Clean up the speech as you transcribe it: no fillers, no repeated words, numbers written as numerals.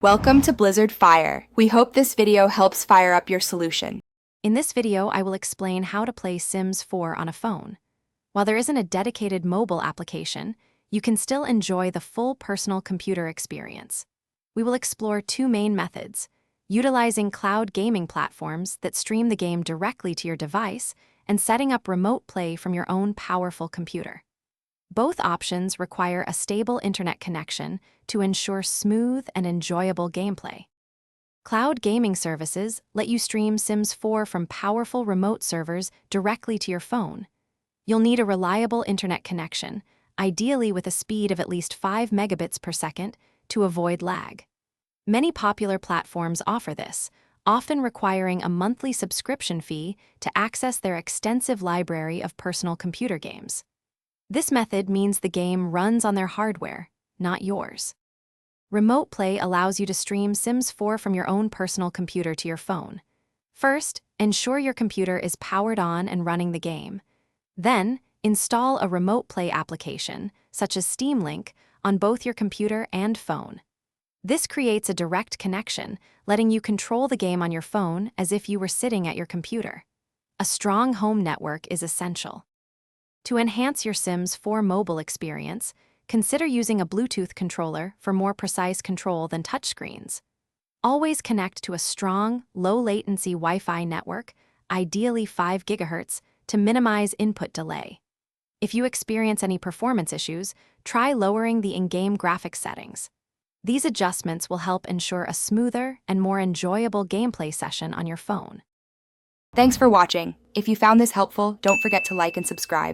Welcome to Blizzard Fire. We hope this video helps fire up your solution. In this video, I will explain how to play Sims 4 on a phone. While there isn't a dedicated mobile application, you can still enjoy the full personal computer experience. We will explore two main methods: utilizing cloud gaming platforms that stream the game directly to your device and setting up remote play from your own powerful computer. Both options require a stable internet connection to ensure smooth and enjoyable gameplay. Cloud gaming services let you stream Sims 4 from powerful remote servers directly to your phone. You'll need a reliable internet connection, ideally with a speed of at least 5 megabits per second, to avoid lag. Many popular platforms offer this, often requiring a monthly subscription fee to access their extensive library of personal computer games. This method means the game runs on their hardware, not yours. Remote play allows you to stream Sims 4 from your own personal computer to your phone. First, ensure your computer is powered on and running the game. Then, install a remote play application, such as Steam Link, on both your computer and phone. This creates a direct connection, letting you control the game on your phone as if you were sitting at your computer. A strong home network is essential. To enhance your Sims 4 mobile experience, consider using a Bluetooth controller for more precise control than touchscreens. Always connect to a strong, low-latency Wi-Fi network, ideally 5 GHz, to minimize input delay. If you experience any performance issues, try lowering the in-game graphics settings. These adjustments will help ensure a smoother and more enjoyable gameplay session on your phone. Thanks for watching. If you found this helpful, don't forget to like and subscribe.